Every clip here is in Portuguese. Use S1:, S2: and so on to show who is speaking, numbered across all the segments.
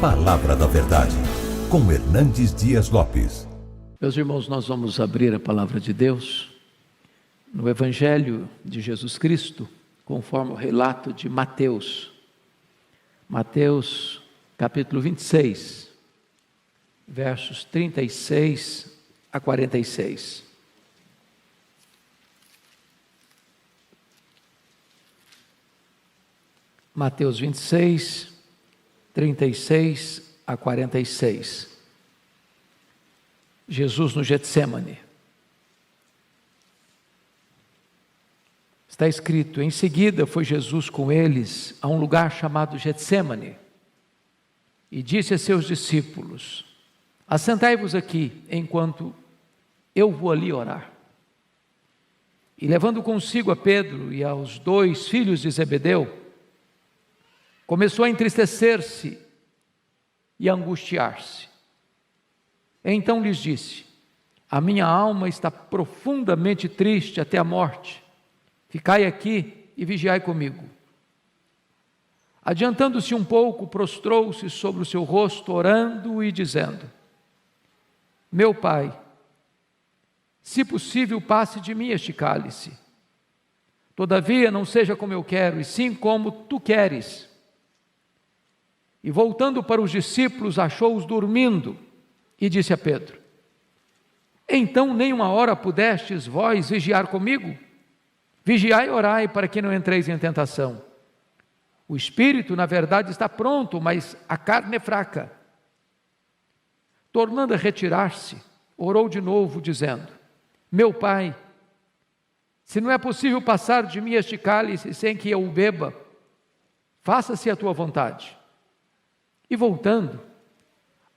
S1: Palavra da Verdade, com Hernandes Dias Lopes.
S2: Meus irmãos, nós vamos abrir a Palavra de Deus no Evangelho de Jesus Cristo, conforme o relato de Mateus. Mateus, capítulo 26, versos 36 a 46. Mateus 26, 36 a 46. Jesus no Getsêmani. Está escrito: em seguida foi Jesus com eles a um lugar chamado Getsêmani e disse a seus discípulos: assentai-vos aqui enquanto eu vou ali orar. E levando consigo a Pedro e aos 2 filhos de Zebedeu, começou a entristecer-se e a angustiar-se. Então lhes disse: a minha alma está profundamente triste até a morte. Ficai aqui e vigiai comigo. Adiantando-se um pouco, prostrou-se sobre o seu rosto, orando e dizendo: meu Pai, se possível, passe de mim este cálice. Todavia, não seja como eu quero, e sim como tu queres. E voltando para os discípulos, achou-os dormindo, e disse a Pedro: então nem uma hora pudestes vós vigiar comigo? Vigiai e orai, para que não entreis em tentação. O espírito, na verdade, está pronto, mas a carne é fraca. Tornando a retirar-se, orou de novo, dizendo: meu Pai, se não é possível passar de mim este cálice sem que eu o beba, faça-se a tua vontade. E voltando,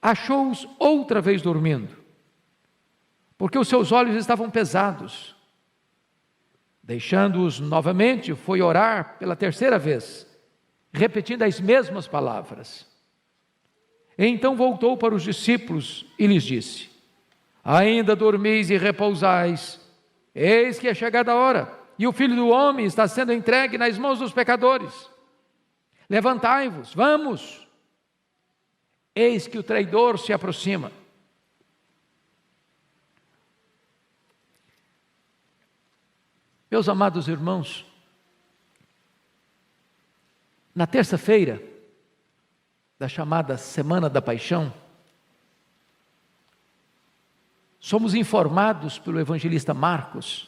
S2: achou-os outra vez dormindo, porque os seus olhos estavam pesados. Deixando-os novamente, foi orar pela terceira vez, repetindo as mesmas palavras. Então voltou para os discípulos e lhes disse: ainda dormis e repousais? Eis que é chegada a hora, e o Filho do Homem está sendo entregue nas mãos dos pecadores. Levantai-vos, vamos! Eis que o traidor se aproxima. Meus amados irmãos, na terça-feira da chamada Semana da Paixão, somos informados pelo evangelista Marcos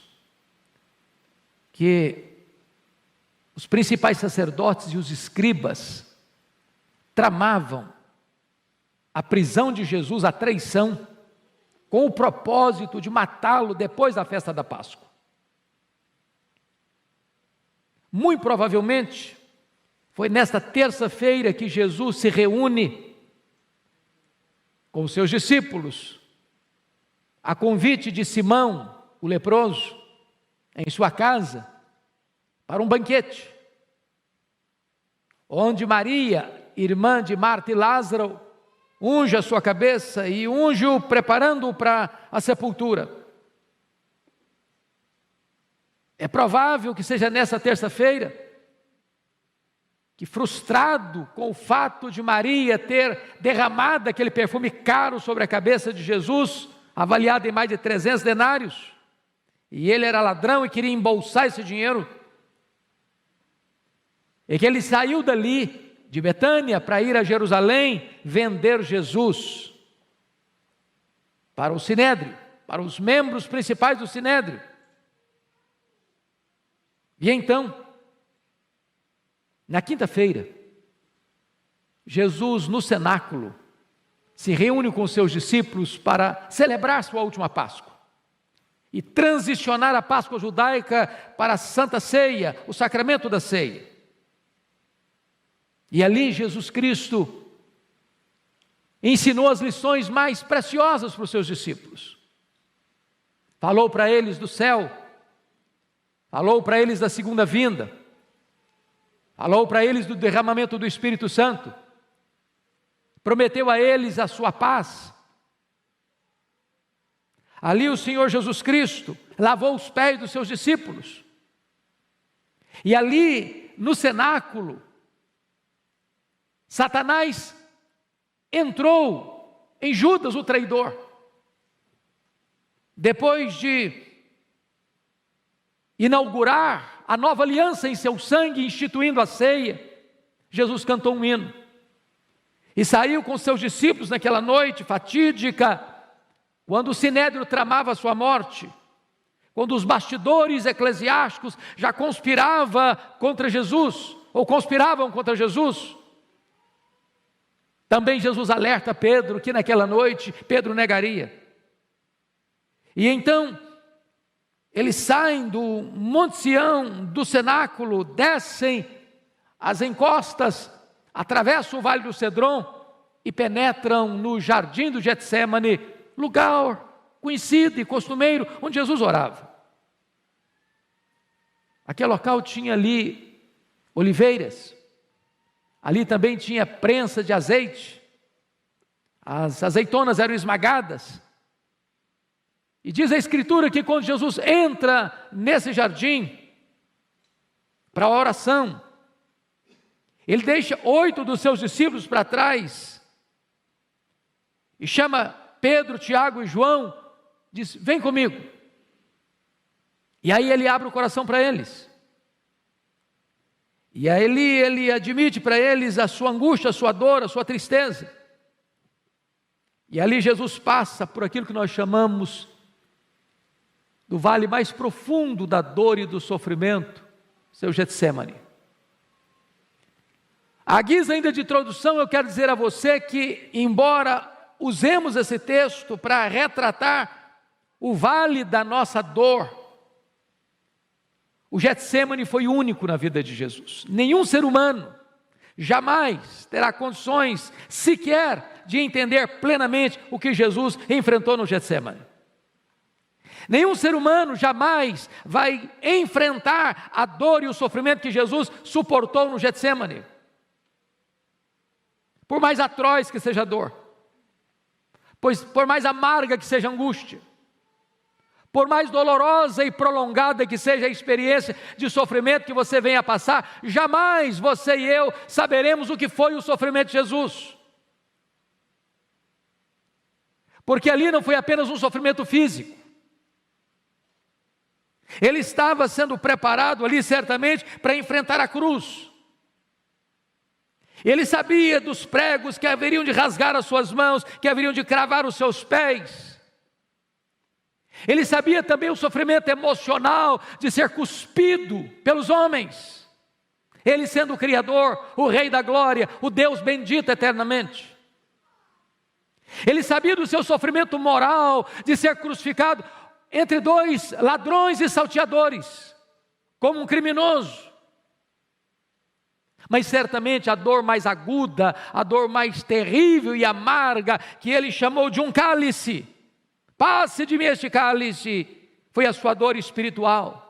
S2: que os principais sacerdotes e os escribas tramavam a prisão de Jesus, a traição, com o propósito de matá-lo depois da festa da Páscoa. Muito provavelmente, foi nesta terça-feira que Jesus se reúne com os seus discípulos, a convite de Simão, o leproso, em sua casa, para um banquete, onde Maria, irmã de Marta e Lázaro, unge a sua cabeça e unge-o preparando-o para a sepultura. É provável que seja nessa terça-feira que, frustrado com o fato de Maria ter derramado aquele perfume caro sobre a cabeça de Jesus, avaliado em mais de 300 denários, e ele era ladrão e queria embolsar esse dinheiro, e que ele saiu dali de Betânia para ir a Jerusalém vender Jesus para o Sinédrio, para os membros principais do Sinédrio. E então, na quinta-feira, Jesus no cenáculo se reúne com seus discípulos para celebrar sua última Páscoa e transicionar a Páscoa judaica para a Santa Ceia, o sacramento da ceia. E ali Jesus Cristo ensinou as lições mais preciosas para os seus discípulos. Falou para eles do céu, falou para eles da segunda vinda, falou para eles do derramamento do Espírito Santo, prometeu a eles a sua paz. Ali o Senhor Jesus Cristo lavou os pés dos seus discípulos. E ali no cenáculo, Satanás entrou em Judas, o traidor. Depois de inaugurar a nova aliança em seu sangue, instituindo a ceia, Jesus cantou um hino e saiu com seus discípulos naquela noite fatídica, quando o sinédrio tramava a sua morte, quando os bastidores eclesiásticos já conspiravam contra Jesus. Também Jesus alerta Pedro que naquela noite Pedro negaria. E então eles saem do Monte Sião, do cenáculo, descem as encostas, atravessam o Vale do Cedron e penetram no jardim do Getsêmani, lugar conhecido e costumeiro onde Jesus orava. Aquele local tinha ali oliveiras, ali também tinha prensa de azeite, as azeitonas eram esmagadas. E diz a Escritura que quando Jesus entra nesse jardim para a oração, ele deixa 8 dos seus discípulos para trás e chama Pedro, Tiago e João, diz: vem comigo. E aí ele abre o coração para eles. E aí ele admite para eles a sua angústia, a sua dor, a sua tristeza. E ali Jesus passa por aquilo que nós chamamos do vale mais profundo da dor e do sofrimento, seu Getsêmani. À guisa ainda de introdução, eu quero dizer a você que, embora usemos esse texto para retratar o vale da nossa dor, o Getsêmani foi único na vida de Jesus. Nenhum ser humano jamais terá condições sequer de entender plenamente o que Jesus enfrentou no Getsêmani. Nenhum ser humano jamais vai enfrentar a dor e o sofrimento que Jesus suportou no Getsêmani. Por mais atroz que seja a dor, por mais amarga que seja a angústia, por mais dolorosa e prolongada que seja a experiência de sofrimento que você venha a passar, jamais você e eu saberemos o que foi o sofrimento de Jesus. Porque ali não foi apenas um sofrimento físico. Ele estava sendo preparado ali certamente para enfrentar a cruz. Ele sabia dos pregos que haveriam de rasgar as suas mãos, que haveriam de cravar os seus pés. Ele sabia também o sofrimento emocional de ser cuspido pelos homens. Ele sendo o Criador, o Rei da Glória, o Deus bendito eternamente. Ele sabia do seu sofrimento moral de ser crucificado entre 2 ladrões e salteadores, como um criminoso. Mas certamente a dor mais aguda, a dor mais terrível e amarga, que ele chamou de um cálice, passe de mim este cálice, foi a sua dor espiritual.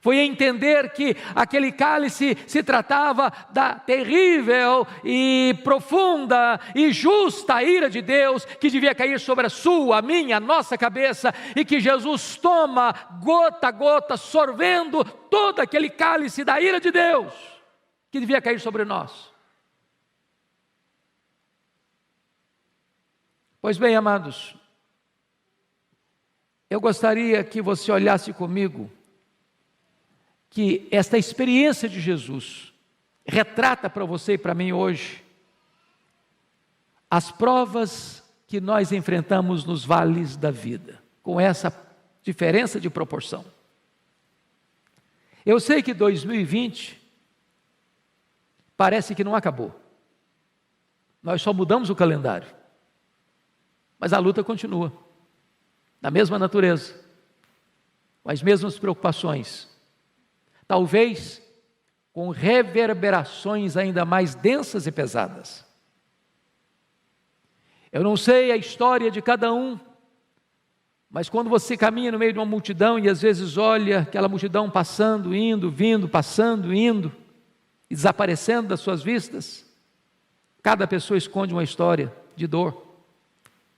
S2: Foi entender que aquele cálice se tratava da terrível e profunda e justa ira de Deus, que devia cair sobre a sua, a minha, a nossa cabeça, e que Jesus toma gota a gota, sorvendo todo aquele cálice da ira de Deus, que devia cair sobre nós. Pois bem, amados, eu gostaria que você olhasse comigo que esta experiência de Jesus retrata para você e para mim hoje as provas que nós enfrentamos nos vales da vida, com essa diferença de proporção. Eu sei que 2020 parece que não acabou. Nós só mudamos o calendário, mas a luta continua, da mesma natureza, com as mesmas preocupações, talvez com reverberações ainda mais densas e pesadas. Eu não sei a história de cada um, mas quando você caminha no meio de uma multidão e às vezes olha aquela multidão passando, indo, vindo, passando, indo e desaparecendo das suas vistas, cada pessoa esconde uma história de dor.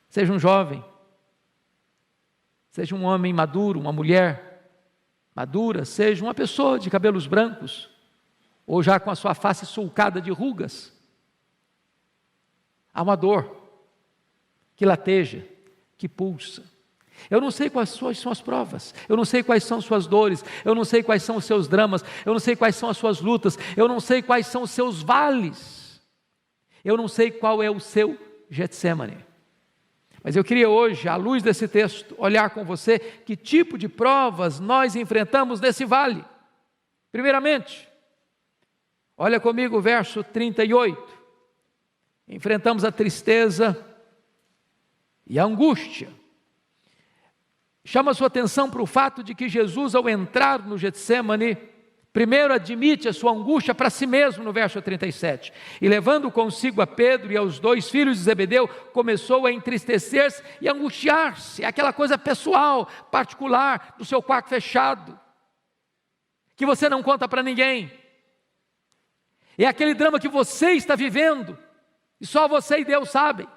S2: Seja um jovem, seja um homem maduro, uma mulher madura, seja uma pessoa de cabelos brancos, ou já com a sua face sulcada de rugas. Há uma dor que lateja, que pulsa. Eu não sei quais são as provas, eu não sei quais são suas dores, eu não sei quais são os seus dramas, eu não sei quais são as suas lutas, eu não sei quais são os seus vales, eu não sei qual é o seu Getsêmani. Mas eu queria hoje, à luz desse texto, olhar com você que tipo de provas nós enfrentamos nesse vale. Primeiramente, olha comigo o verso 38. Enfrentamos a tristeza e a angústia. Chama a sua atenção para o fato de que Jesus, ao entrar no Getsêmani, primeiro admite a sua angústia para si mesmo, no verso 37. E levando consigo a Pedro e aos 2 filhos de Zebedeu, começou a entristecer-se e angustiar-se. Aquela coisa pessoal, particular, do seu quarto fechado, que você não conta para ninguém. É aquele drama que você está vivendo, e só você e Deus sabem.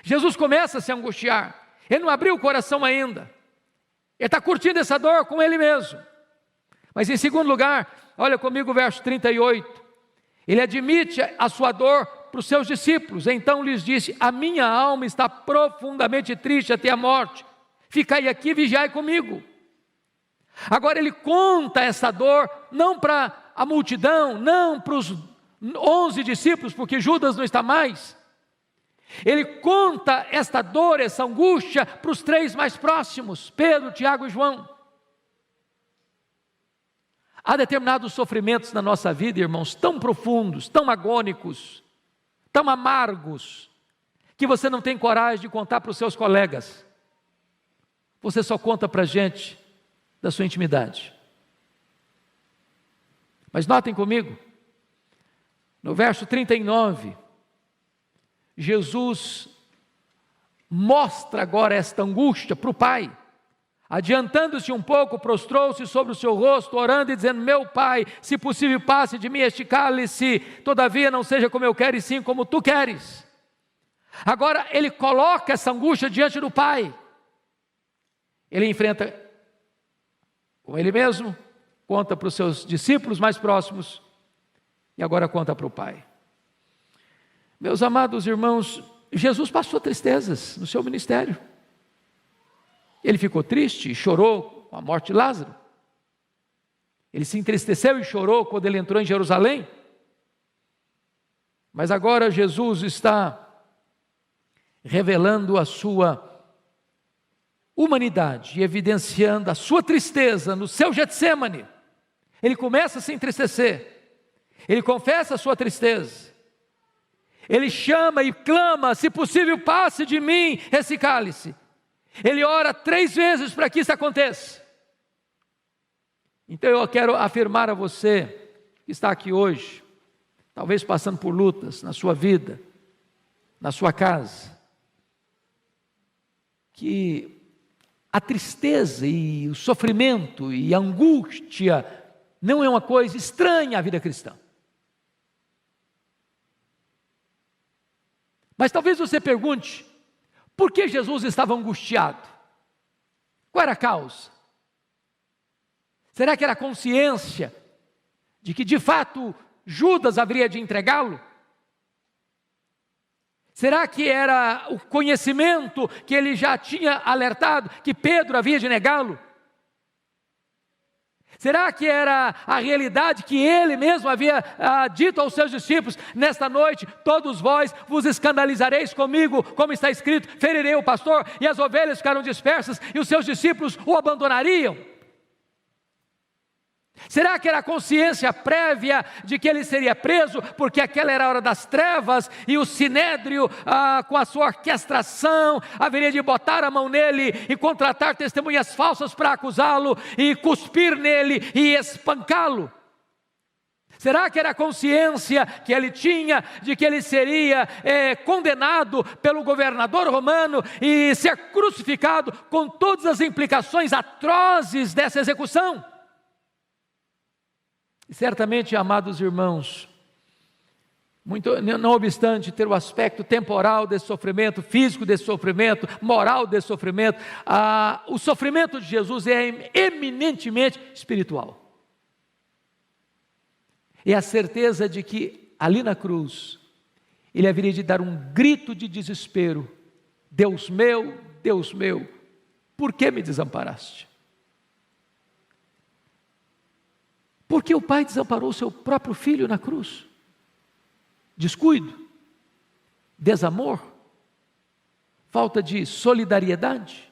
S2: Jesus começa a se angustiar. Ele não abriu o coração ainda. Ele está curtindo essa dor com ele mesmo. Mas em segundo lugar, olha comigo o verso 38. Ele admite a sua dor para os seus discípulos. Então lhes disse: a minha alma está profundamente triste até a morte. Ficai aqui e vigiai comigo. Agora ele conta essa dor não para a multidão, não para os 11 discípulos, porque Judas não está mais. Ele conta esta dor, essa angústia para os 3 mais próximos, Pedro, Tiago e João. Há determinados sofrimentos na nossa vida, irmãos, tão profundos, tão agônicos, tão amargos, que você não tem coragem de contar para os seus colegas. Você só conta para a gente da sua intimidade. Mas notem comigo, no verso 39, Jesus mostra agora esta angústia para o Pai. Adiantando-se um pouco, prostrou-se sobre o seu rosto, orando e dizendo: meu Pai, se possível passe de mim este cálice, todavia não seja como eu quero, e sim como tu queres. Agora ele coloca essa angústia diante do Pai. Ele enfrenta com ele mesmo, conta para os seus discípulos mais próximos, e agora conta para o Pai. Meus amados irmãos, Jesus passou tristezas no seu ministério. Ele ficou triste e chorou com a morte de Lázaro. Ele se entristeceu e chorou quando ele entrou em Jerusalém. Mas agora Jesus está revelando a sua humanidade e evidenciando a sua tristeza no seu Getsêmani. Ele começa a se entristecer. Ele confessa a sua tristeza. Ele chama e clama: se possível passe de mim esse cálice. Ele ora 3 vezes para que isso aconteça. Então eu quero afirmar a você que está aqui hoje, talvez passando por lutas na sua vida, na sua casa, que a tristeza e o sofrimento e a angústia não é uma coisa estranha à vida cristã. Mas talvez você pergunte: por que Jesus estava angustiado? Qual era a causa? Será que era a consciência de que de fato Judas haveria de entregá-lo? Será que era o conhecimento que ele já tinha alertado que Pedro havia de negá-lo? Será que era a realidade que ele mesmo havia dito aos seus discípulos: nesta noite todos vós vos escandalizareis comigo, como está escrito, ferirei o pastor e as ovelhas ficaram dispersas e os seus discípulos o abandonariam? Será que era a consciência prévia de que ele seria preso, porque aquela era a hora das trevas, e o sinédrio, com a sua orquestração, haveria de botar a mão nele e contratar testemunhas falsas para acusá-lo, e cuspir nele e espancá-lo? Será que era a consciência que ele tinha de que ele seria condenado pelo governador romano e ser crucificado, com todas as implicações atrozes dessa execução? E certamente, amados irmãos, não obstante ter o aspecto temporal desse sofrimento, físico desse sofrimento, moral desse sofrimento, o sofrimento de Jesus é eminentemente espiritual. É a certeza de que ali na cruz, ele haveria de dar um grito de desespero: Deus meu, por que me desamparaste? Por que o pai desamparou seu próprio filho na cruz? Descuido? Desamor? Falta de solidariedade?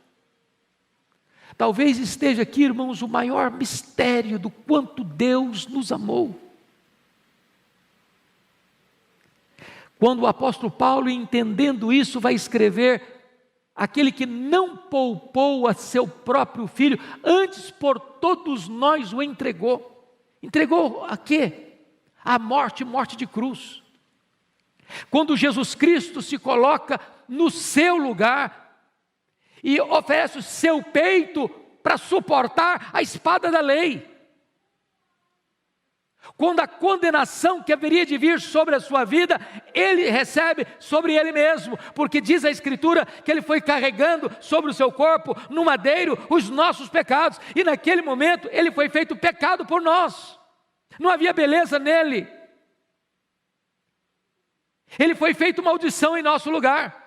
S2: Talvez esteja aqui, irmãos, o maior mistério do quanto Deus nos amou. Quando o apóstolo Paulo, entendendo isso, vai escrever: aquele que não poupou a seu próprio filho, antes por todos nós o entregou. Entregou a quê? A morte de cruz. Quando Jesus Cristo se coloca no seu lugar e oferece o seu peito para suportar a espada da lei. Quando a condenação que haveria de vir sobre a sua vida, ele recebe sobre ele mesmo, porque diz a Escritura que ele foi carregando sobre o seu corpo, no madeiro, os nossos pecados, e naquele momento ele foi feito pecado por nós. Não havia beleza nele. Ele foi feito maldição em nosso lugar.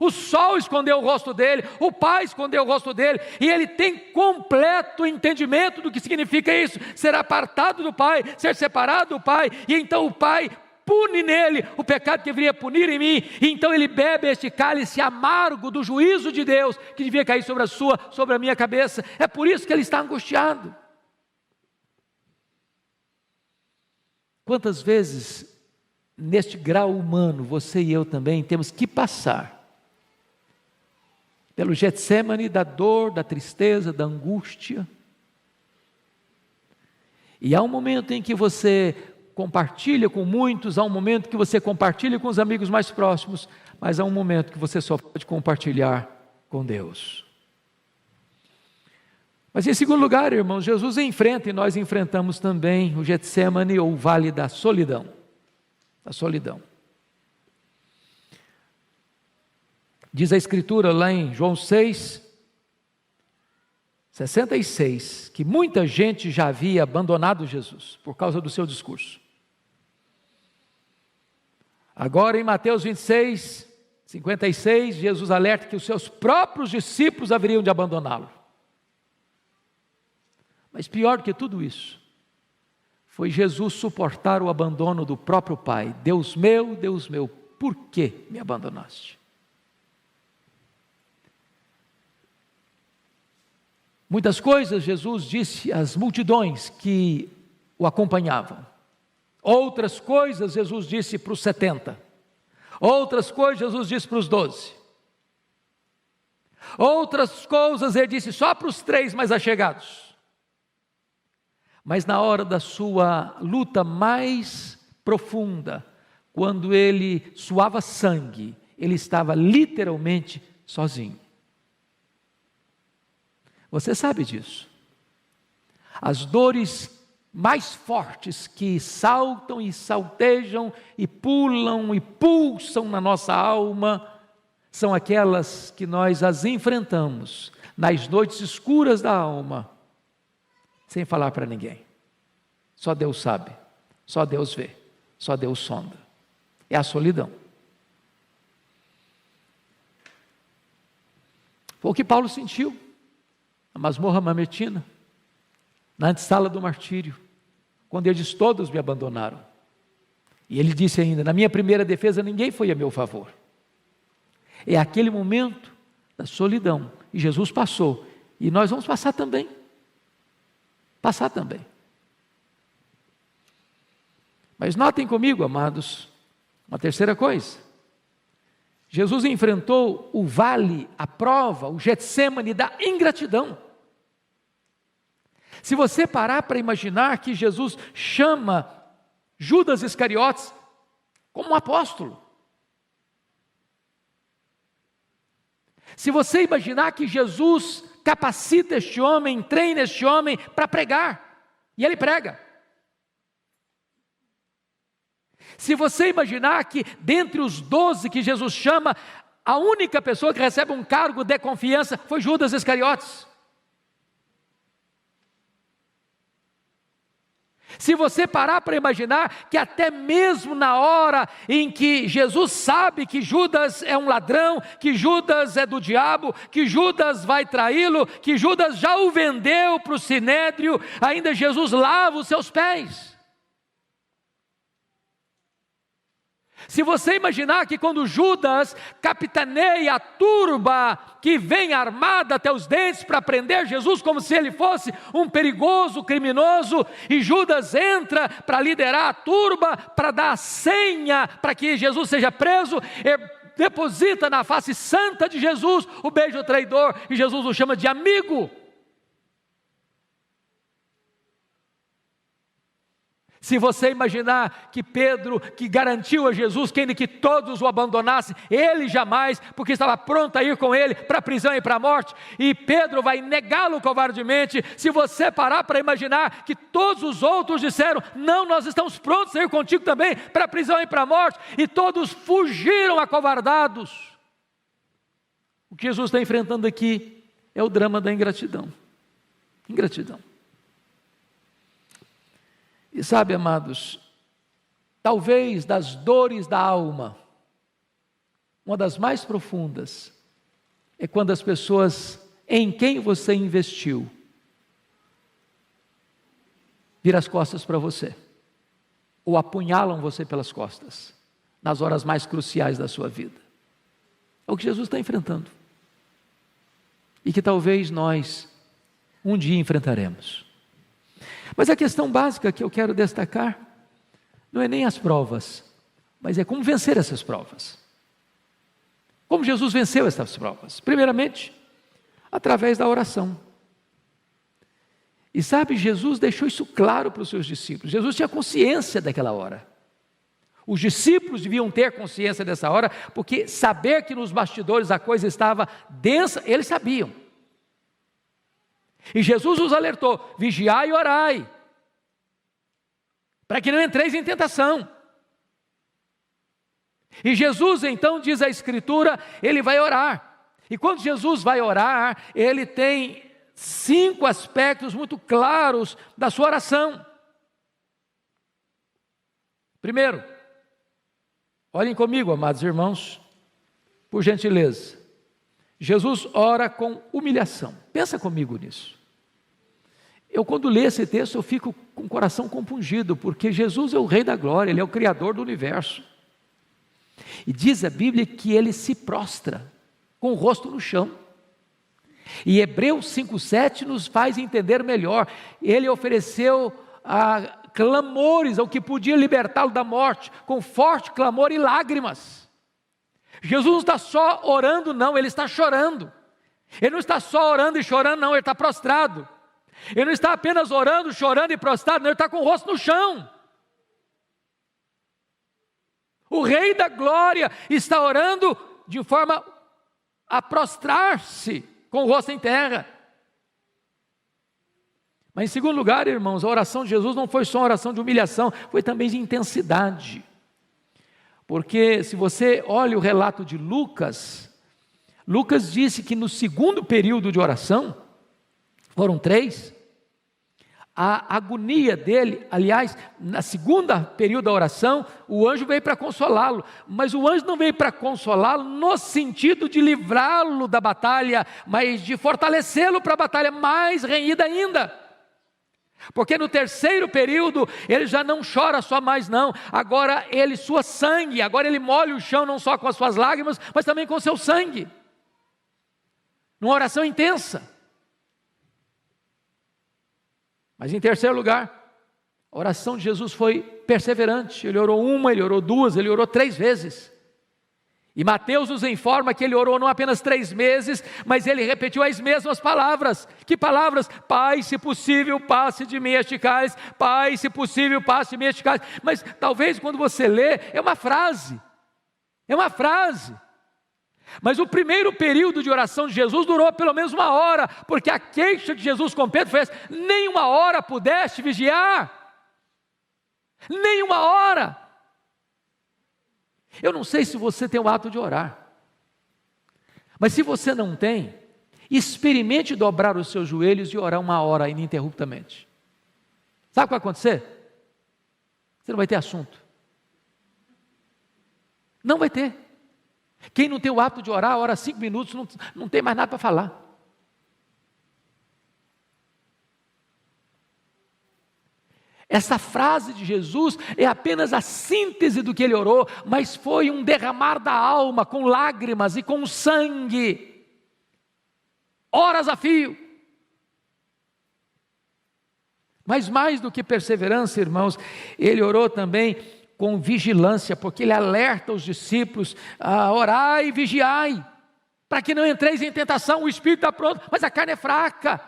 S2: O sol escondeu o rosto dele, o pai escondeu o rosto dele, e ele tem completo entendimento do que significa isso: ser apartado do pai, ser separado do pai, e então o pai pune nele o pecado que deveria punir em mim, e então ele bebe este cálice amargo do juízo de Deus, que devia cair sobre a minha cabeça. É por isso que ele está angustiado. Quantas vezes, neste grau humano, você e eu também temos que passar pelo Getsemane da dor, da tristeza, da angústia. E há um momento em que você compartilha com muitos, há um momento que você compartilha com os amigos mais próximos, mas há um momento que você só pode compartilhar com Deus. Mas em segundo lugar, irmãos, Jesus enfrenta, e nós enfrentamos também, o Getsemane, ou o vale da solidão. Da solidão. Diz a Escritura lá em João 6:66, que muita gente já havia abandonado Jesus por causa do seu discurso. Agora em Mateus 26:56, Jesus alerta que os seus próprios discípulos haveriam de abandoná-lo. Mas pior do que tudo isso, foi Jesus suportar o abandono do próprio Pai. Deus meu, por que me abandonaste? Muitas coisas Jesus disse às multidões que o acompanhavam. Outras coisas Jesus disse para os 70. Outras coisas Jesus disse para os 12. Outras coisas ele disse só para os 3 mais achegados. Mas na hora da sua luta mais profunda, quando ele suava sangue, ele estava literalmente sozinho. Você sabe disso. As dores mais fortes que saltam e saltejam e pulam e pulsam na nossa alma são aquelas que nós as enfrentamos nas noites escuras da alma, sem falar para ninguém. Só Deus sabe, só Deus vê, só Deus sonda. É a solidão. Foi o que Paulo sentiu na masmorra mamertina, na antessala do martírio, quando ele diz: todos me abandonaram. E ele disse ainda: na minha primeira defesa ninguém foi a meu favor. É aquele momento da solidão, e Jesus passou, e nós vamos passar também. Mas notem comigo, amados, uma terceira coisa. Jesus enfrentou o vale, a prova, o Getsemane da ingratidão. Se você parar para imaginar que Jesus chama Judas Iscariotes como um apóstolo, se você imaginar que Jesus capacita este homem, treina este homem para pregar, e ele prega. Se você imaginar que dentre os 12 que Jesus chama, a única pessoa que recebe um cargo de confiança foi Judas Iscariotes. Se você parar para imaginar que até mesmo na hora em que Jesus sabe que Judas é um ladrão, que Judas é do diabo, que Judas vai traí-lo, que Judas já o vendeu para o sinédrio, ainda Jesus lava os seus pés. Se você imaginar que quando Judas capitaneia a turba que vem armada até os dentes para prender Jesus como se ele fosse um perigoso criminoso, e Judas entra para liderar a turba, para dar a senha para que Jesus seja preso, deposita na face santa de Jesus o beijo traidor, e Jesus o chama de amigo. Se você imaginar que Pedro, que garantiu a Jesus que ainda que todos o abandonassem, ele jamais, porque estava pronto a ir com ele para a prisão e para a morte, e Pedro vai negá-lo covardemente. Se você parar para imaginar que todos os outros disseram, não, nós estamos prontos a ir contigo também para a prisão e para a morte, e todos fugiram acovardados. O que Jesus está enfrentando aqui é o drama da ingratidão. Ingratidão. E sabe, amados, talvez das dores da alma, uma das mais profundas, é quando as pessoas em quem você investiu, viram as costas para você, ou apunhalam você pelas costas, nas horas mais cruciais da sua vida. É o que Jesus está enfrentando, e que talvez nós um dia enfrentaremos. Mas a questão básica que eu quero destacar não é nem as provas, mas é como vencer essas provas. Como Jesus venceu essas provas? Primeiramente, através da oração. E sabe, Jesus deixou isso claro para os seus discípulos. Jesus tinha consciência daquela hora. Os discípulos deviam ter consciência dessa hora, porque saber que nos bastidores a coisa estava densa, eles sabiam. E Jesus os alertou, vigiai e orai, para que não entreis em tentação. E Jesus então, diz a Escritura, ele vai orar. E quando Jesus vai orar, ele tem 5 aspectos muito claros da sua oração. Primeiro, olhem comigo, amados irmãos, por gentileza. Jesus ora com humilhação. Pensa comigo nisso. Eu, quando leio esse texto, eu fico com o coração compungido, porque Jesus é o Rei da Glória, Ele é o Criador do universo. E diz a Bíblia que Ele se prostra, com o rosto no chão. E Hebreus 5,7 nos faz entender melhor. Ele ofereceu clamores ao que podia libertá-lo da morte, com forte clamor e lágrimas. Jesus não está só orando, não, Ele está chorando. Ele não está só orando e chorando, não, Ele está prostrado. Ele não está apenas orando, chorando e prostrado, não, Ele está com o rosto no chão. O Rei da Glória está orando de forma a prostrar-se, com o rosto em terra. Mas em segundo lugar, irmãos, a oração de Jesus não foi só uma oração de humilhação, foi também de intensidade. Porque se você olha o relato de Lucas, Lucas disse que no segundo período de oração, foram 3, a agonia dele, aliás, na segunda período da oração, o anjo veio para consolá-lo, mas o anjo não veio para consolá-lo no sentido de livrá-lo da batalha, mas de fortalecê-lo para a batalha mais renhida ainda. Porque no terceiro período, ele já não chora só mais não, agora ele sua sangue, agora ele molha o chão não só com as suas lágrimas, mas também com o seu sangue, numa oração intensa. Mas em terceiro lugar, a oração de Jesus foi perseverante, ele orou 1, ele orou 2, ele orou 3 vezes. E Mateus nos informa que ele orou não apenas 3 meses, mas ele repetiu as mesmas palavras. Que palavras? Pai, se possível, passe de mim este cálice. Pai, se possível, passe de mim este cálice. Mas talvez quando você lê, é uma frase. É uma frase. Mas o primeiro período de oração de Jesus durou pelo menos 1 hora, porque a queixa de Jesus com Pedro foi essa: nem 1 hora pudeste vigiar. Nem 1 hora. Eu não sei se você tem o hábito de orar, mas se você não tem, experimente dobrar os seus joelhos e orar 1 hora ininterruptamente. Sabe o que vai acontecer? Você não vai ter assunto. Não vai ter. Quem não tem o hábito de orar, ora 5 minutos, não tem mais nada para falar. Essa frase de Jesus é apenas a síntese do que ele orou, mas foi um derramar da alma, com lágrimas e com sangue, horas a fio. Mas mais do que perseverança, irmãos, ele orou também com vigilância, porque ele alerta os discípulos a orar e vigiai, para que não entreis em tentação. O espírito está pronto, mas a carne é fraca.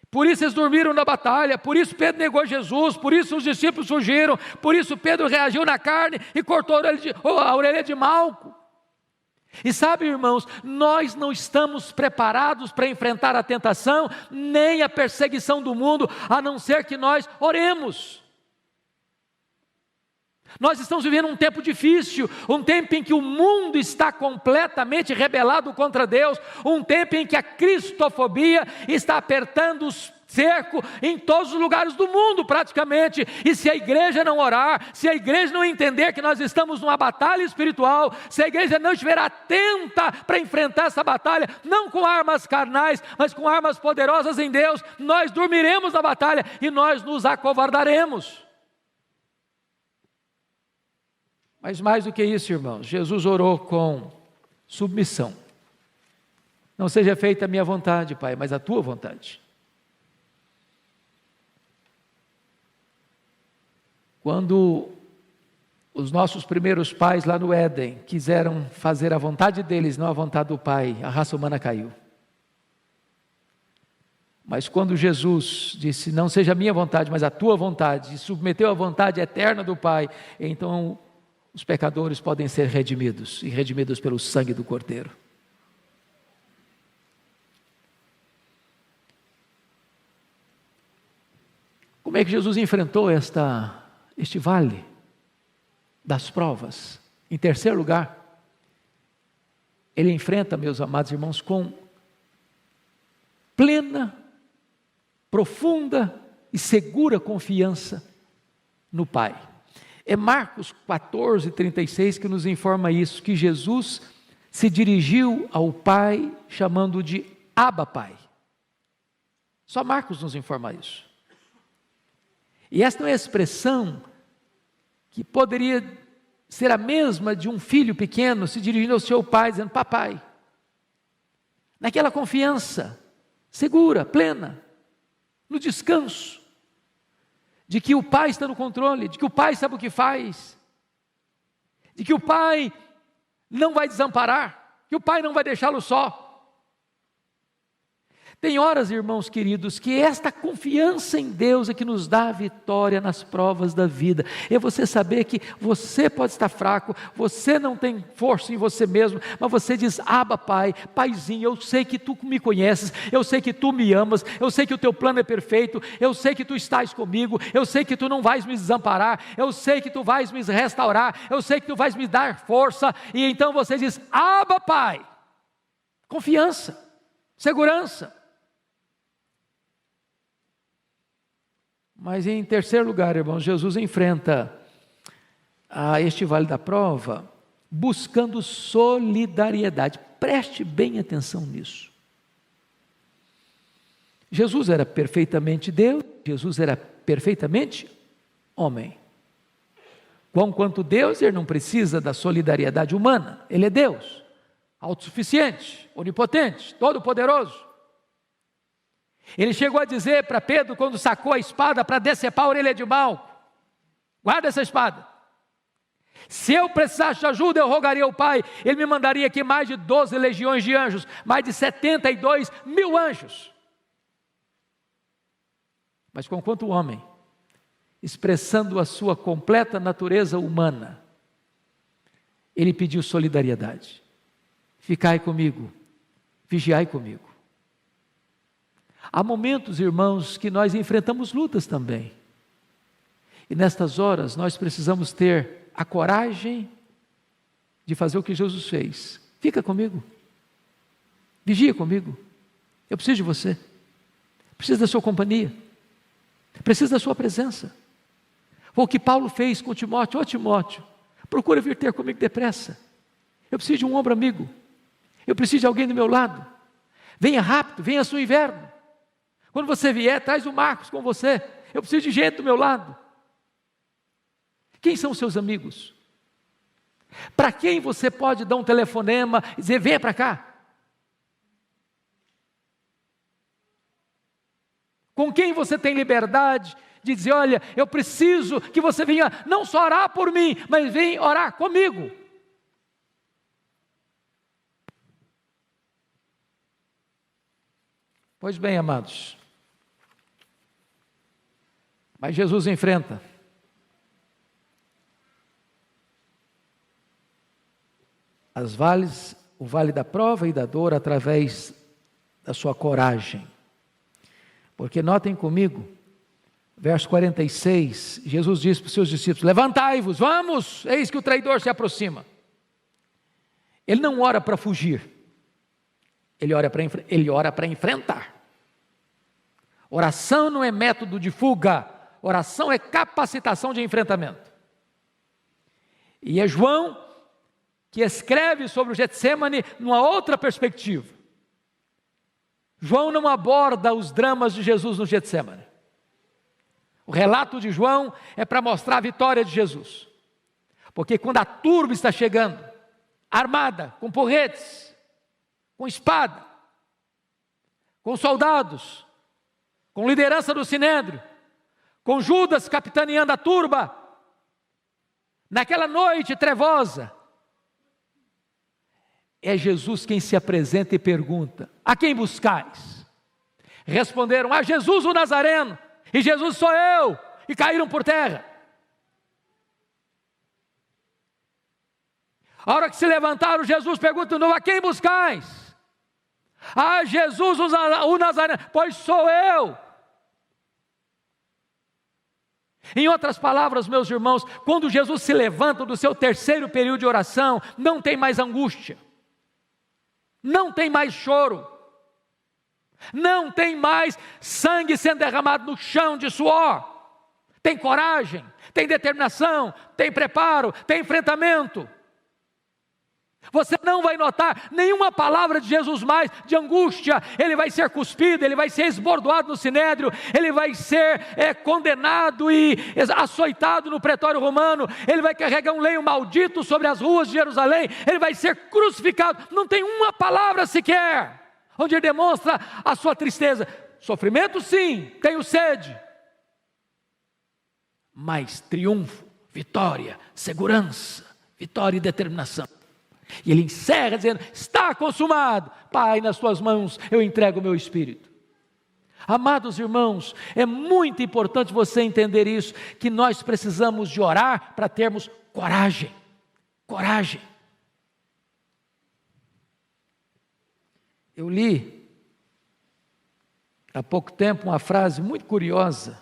S2: Por isso eles dormiram na batalha, por isso Pedro negou Jesus, por isso os discípulos fugiram, por isso Pedro reagiu na carne e cortou a orelha de Malco. E sabe, irmãos, nós não estamos preparados para enfrentar a tentação, nem a perseguição do mundo, a não ser que nós oremos. Nós estamos vivendo um tempo difícil, um tempo em que o mundo está completamente rebelado contra Deus, um tempo em que a cristofobia está apertando os cerco em todos os lugares do mundo praticamente, e se a igreja não orar, se a igreja não entender que nós estamos numa batalha espiritual, se a igreja não estiver atenta para enfrentar essa batalha, não com armas carnais, mas com armas poderosas em Deus, nós dormiremos na batalha e nós nos acovardaremos. Mas mais do que isso, irmãos, Jesus orou com submissão. Não seja feita a minha vontade, Pai, mas a tua vontade. Quando os nossos primeiros pais lá no Éden quiseram fazer a vontade deles, não a vontade do Pai, a raça humana caiu. Mas quando Jesus disse, não seja a minha vontade, mas a tua vontade, e submeteu a vontade eterna do Pai, então os pecadores podem ser redimidos, e redimidos pelo sangue do Cordeiro. Como é que Jesus enfrentou este vale das provas? Em terceiro lugar, ele enfrenta, meus amados irmãos, com plena, profunda e segura confiança no Pai. É Marcos 14:36 que nos informa isso, que Jesus se dirigiu ao Pai chamando de Abba Pai. Só Marcos nos informa isso. E esta é uma expressão que poderia ser a mesma de um filho pequeno se dirigindo ao seu pai, dizendo papai. Naquela confiança segura, plena, no descanso, de que o pai está no controle, de que o pai sabe o que faz, de que o pai não vai desamparar, que o pai não vai deixá-lo só. Tem horas, irmãos queridos, que esta confiança em Deus é que nos dá a vitória nas provas da vida. É você saber que você pode estar fraco, você não tem força em você mesmo, mas você diz, Abba Pai, Paizinho, eu sei que Tu me conheces, eu sei que Tu me amas, eu sei que o Teu plano é perfeito, eu sei que Tu estás comigo, eu sei que Tu não vais me desamparar, eu sei que Tu vais me restaurar, eu sei que Tu vais me dar força, e então você diz, Abba Pai, confiança, segurança. Mas em terceiro lugar, irmãos, Jesus enfrenta este vale da prova buscando solidariedade. Preste bem atenção nisso. Jesus era perfeitamente Deus, Jesus era perfeitamente homem. Quanto Deus, ele não precisa da solidariedade humana, ele é Deus, autossuficiente, onipotente, todo-poderoso. Ele chegou a dizer para Pedro, quando sacou a espada para decepar a orelha de Malco, guarda essa espada, se eu precisasse de ajuda eu rogaria ao Pai, Ele me mandaria aqui mais de 12 legiões de anjos, mais de 72 mil anjos. Mas conquanto o homem, expressando a sua completa natureza humana, ele pediu solidariedade, ficai comigo, vigiai comigo. Há momentos, irmãos, que nós enfrentamos lutas também. E nestas horas nós precisamos ter a coragem de fazer o que Jesus fez. Fica comigo. Vigia comigo. Eu preciso de você. Preciso da sua companhia. Preciso da sua presença. Foi o que Paulo fez com Timóteo. Ô Timóteo, procura vir ter comigo depressa. Eu preciso de um ombro amigo. Eu preciso de alguém do meu lado. Venha rápido, venha no inverno. Quando você vier, traz o Marcos com você. Eu preciso de gente do meu lado. Quem são os seus amigos? Para quem você pode dar um telefonema e dizer, venha para cá? Com quem você tem liberdade de dizer, olha, eu preciso que você venha não só orar por mim, mas venha orar comigo. Pois bem, amados, mas Jesus enfrenta o vale da prova e da dor através da sua coragem. Porque notem comigo, verso 46, Jesus diz para os seus discípulos, levantai-vos, vamos, eis que o traidor se aproxima. Ele não ora para fugir, ele ora para enfrentar. Oração não é método de fuga, oração é capacitação de enfrentamento. E é João que escreve sobre o Getsêmani numa outra perspectiva. João não aborda os dramas de Jesus no Getsêmani. O relato de João é para mostrar a vitória de Jesus. Porque quando a turba está chegando, armada, com porretes, com espada, com soldados, com liderança do Sinédrio, com Judas capitaneando a turba, naquela noite trevosa, é Jesus quem se apresenta e pergunta, a quem buscais? Responderam, a Jesus o Nazareno, e Jesus sou eu, e caíram por terra. A hora que se levantaram, Jesus pergunta de novo, a quem buscais? Ah, Jesus o Nazareno, pois sou eu. Em outras palavras, meus irmãos, quando Jesus se levanta do seu terceiro período de oração, não tem mais angústia, não tem mais choro, não tem mais sangue sendo derramado no chão de suor. Tem coragem, tem determinação, tem preparo, tem enfrentamento. Você não vai notar nenhuma palavra de Jesus mais de angústia. Ele vai ser cuspido, ele vai ser esbordoado no sinédrio, ele vai ser condenado e açoitado no pretório romano, ele vai carregar um lenho maldito sobre as ruas de Jerusalém, ele vai ser crucificado. Não tem uma palavra sequer onde ele demonstra a sua tristeza. Sofrimento sim, tenho sede, mas triunfo, vitória, segurança, vitória e determinação. E ele encerra dizendo, está consumado, Pai, nas tuas mãos eu entrego o meu espírito. Amados irmãos, é muito importante você entender isso, que nós precisamos de orar para termos coragem, coragem. Eu li há pouco tempo uma frase muito curiosa,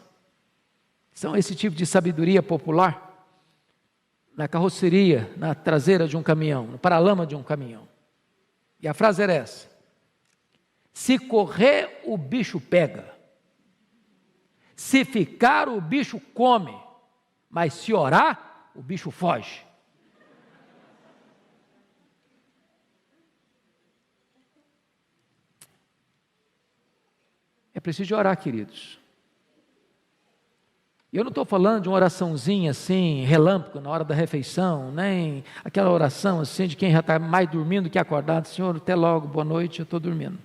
S2: são esse tipo de sabedoria popular, na carroceria, na traseira de um caminhão, no paralama de um caminhão. E a frase era essa: se correr, o bicho pega, se ficar, o bicho come, mas se orar, o bicho foge. É preciso de orar, queridos. Eu não estou falando de uma oraçãozinha assim, relâmpago, na hora da refeição, nem aquela oração assim de quem já está mais dormindo que acordado. Senhor, até logo, boa noite, eu estou dormindo.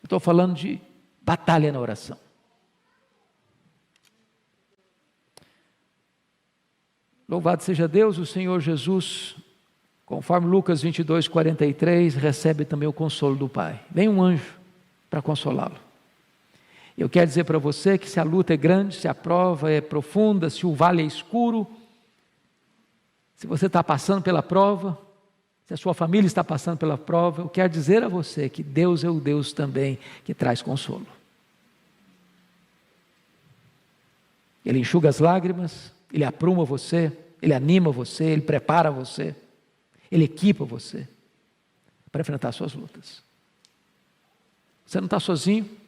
S2: Eu estou falando de batalha na oração. Louvado seja Deus, o Senhor Jesus, conforme Lucas 22, 43, recebe também o consolo do Pai. Vem um anjo para consolá-lo. Eu quero dizer para você que se a luta é grande, se a prova é profunda, se o vale é escuro, se você está passando pela prova, se a sua família está passando pela prova, eu quero dizer a você que Deus é o Deus também que traz consolo. Ele enxuga as lágrimas, Ele apruma você, Ele anima você, Ele prepara você, Ele equipa você para enfrentar suas lutas. Você não está sozinho.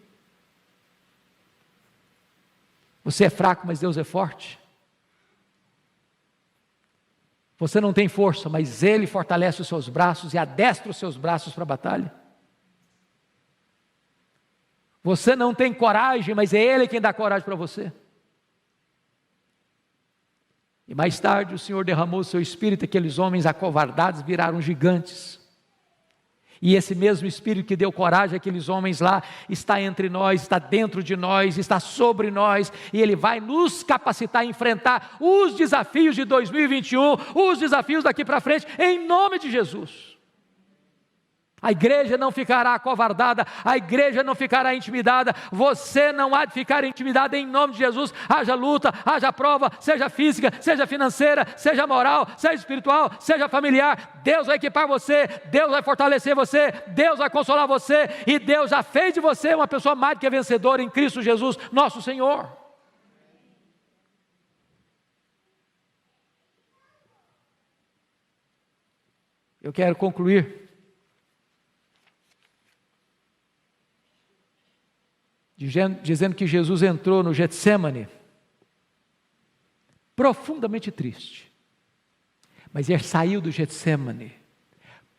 S2: Você é fraco, mas Deus é forte. Você não tem força, mas Ele fortalece os seus braços e adestra os seus braços para a batalha. Você não tem coragem, mas é Ele quem dá coragem para você. E mais tarde o Senhor derramou o seu Espírito, aqueles homens acovardados viraram gigantes. E esse mesmo Espírito que deu coragem àqueles homens lá, está entre nós, está dentro de nós, está sobre nós, e Ele vai nos capacitar a enfrentar os desafios de 2021, os desafios daqui para frente, em nome de Jesus. A igreja não ficará acovardada, a igreja não ficará intimidada, você não há de ficar intimidado em nome de Jesus. Haja luta, haja prova, seja física, seja financeira, seja moral, seja espiritual, seja familiar, Deus vai equipar você, Deus vai fortalecer você, Deus vai consolar você, e Deus já fez de você uma pessoa mais do que vencedora em Cristo Jesus, nosso Senhor. Eu quero concluir dizendo que Jesus entrou no Getsêmani profundamente triste, mas ele saiu do Getsêmani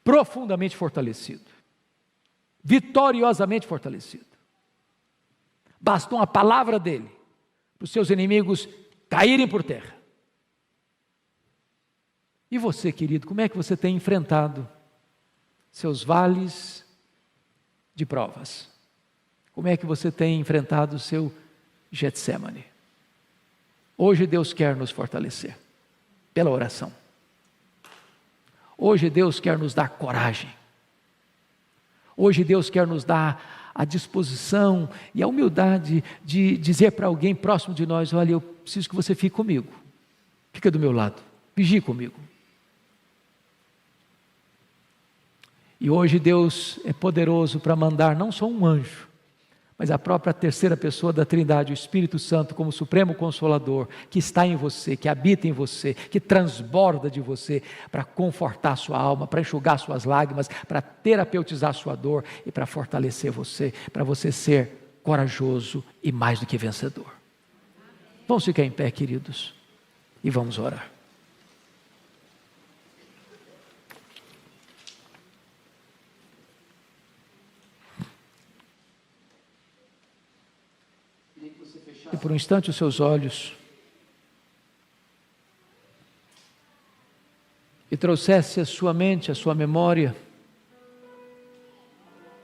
S2: profundamente fortalecido, vitoriosamente fortalecido. Bastou uma palavra dele para os seus inimigos caírem por terra. E você, querido, como é que você tem enfrentado seus vales de provas? Como é que você tem enfrentado o seu Getsêmani? Hoje Deus quer nos fortalecer pela oração. Hoje Deus quer nos dar coragem. Hoje Deus quer nos dar a disposição e a humildade de dizer para alguém próximo de nós: olha, eu preciso que você fique comigo. Fica do meu lado, vigie comigo. E hoje Deus é poderoso para mandar não só um anjo, mas a própria terceira pessoa da Trindade, o Espírito Santo, como Supremo Consolador, que está em você, que habita em você, que transborda de você, para confortar sua alma, para enxugar suas lágrimas, para terapeutizar sua dor e para fortalecer você, para você ser corajoso e mais do que vencedor. Vamos ficar em pé, queridos, e vamos orar. E por um instante os seus olhos e trouxesse à sua mente, à sua memória,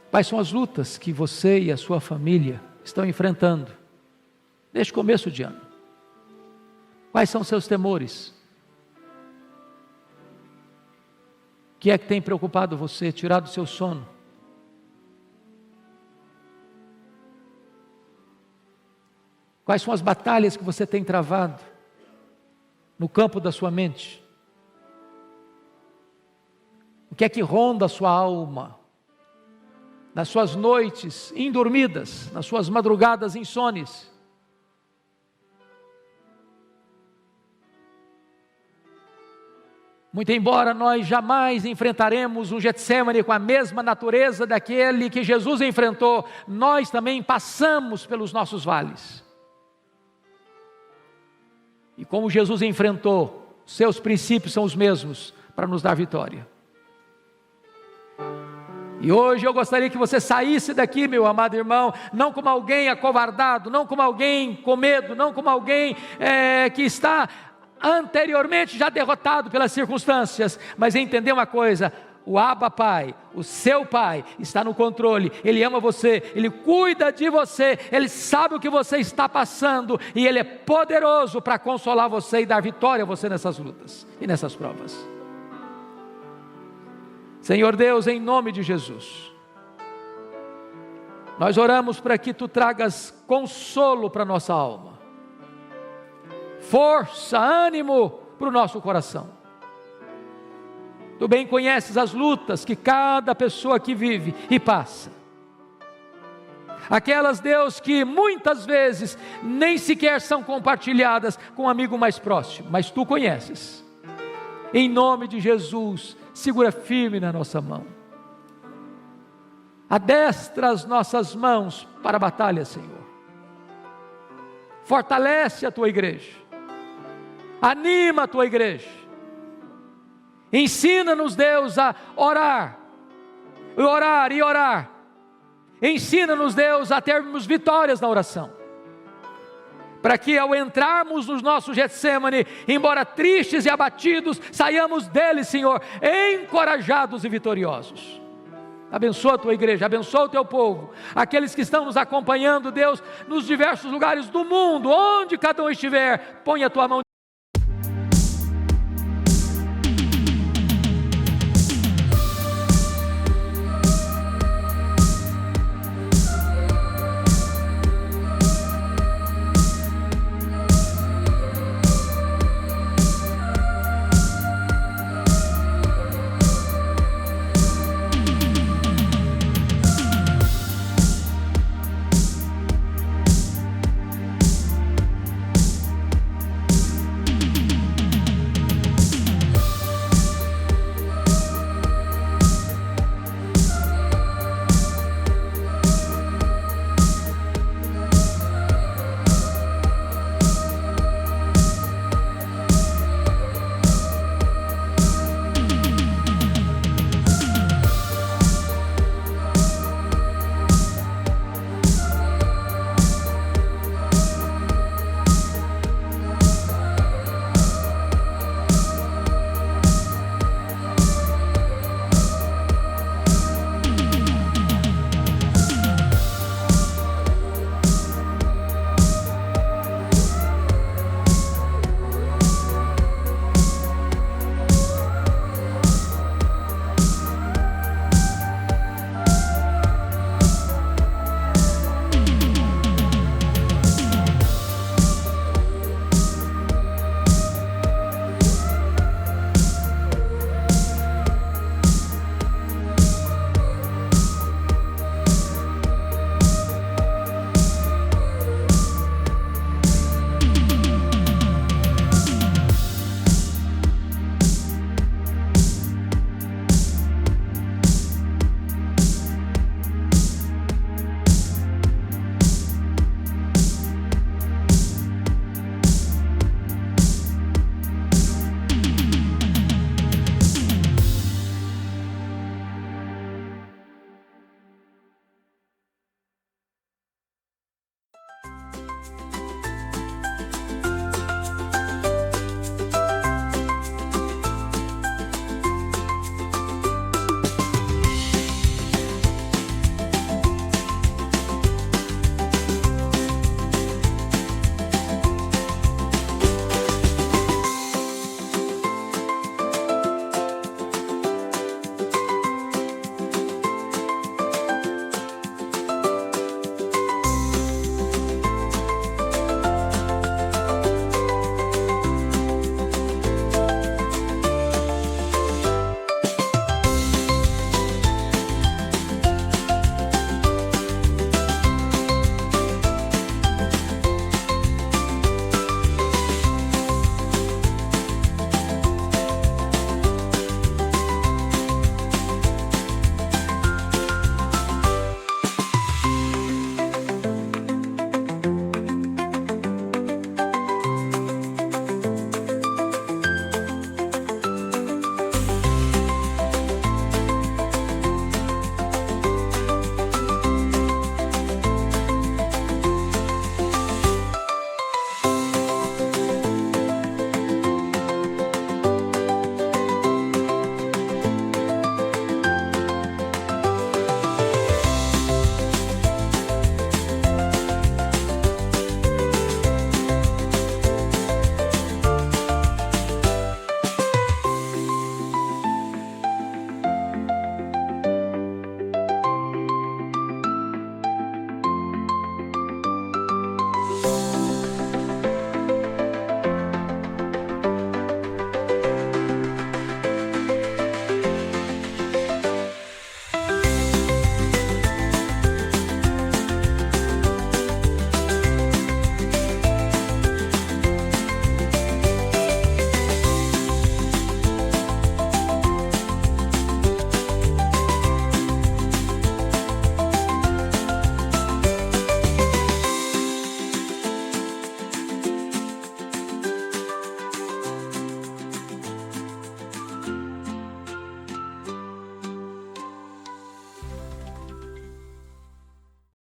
S2: quais são as lutas que você e a sua família estão enfrentando neste começo de ano. Quais são seus temores? O que é que tem preocupado você, tirado o seu sono? Quais são as batalhas que você tem travado no campo da sua mente? O que é que ronda a sua alma? Nas suas noites indormidas, nas suas madrugadas insones? Muito embora nós jamais enfrentaremos um Getsêmani com a mesma natureza daquele que Jesus enfrentou, nós também passamos pelos nossos vales. E como Jesus enfrentou, seus princípios são os mesmos para nos dar vitória. E hoje eu gostaria que você saísse daqui, meu amado irmão, não como alguém acovardado, não como alguém com medo, não como alguém que está anteriormente já derrotado pelas circunstâncias, mas entender uma coisa: o Abba Pai, o seu Pai, está no controle, Ele ama você, Ele cuida de você, Ele sabe o que você está passando, e Ele é poderoso para consolar você e dar vitória a você nessas lutas e nessas provas. Senhor Deus, em nome de Jesus, nós oramos para que Tu tragas consolo para a nossa alma, força, ânimo para o nosso coração. Tu bem conheces as lutas que cada pessoa aqui vive e passa. Aquelas, Deus, que muitas vezes nem sequer são compartilhadas com um amigo mais próximo, mas Tu conheces. Em nome de Jesus, segura firme na nossa mão. Adestra as nossas mãos para a batalha, Senhor. Fortalece a tua igreja, anima a tua igreja, ensina-nos, Deus, a orar, orar e orar. Ensina-nos, Deus, a termos vitórias na oração, para que ao entrarmos no nosso Getsemane, embora tristes e abatidos, saiamos dele, Senhor, encorajados e vitoriosos. Abençoa a tua igreja, abençoa o teu povo, aqueles que estão nos acompanhando, Deus, nos diversos lugares do mundo, onde cada um estiver, põe a tua mão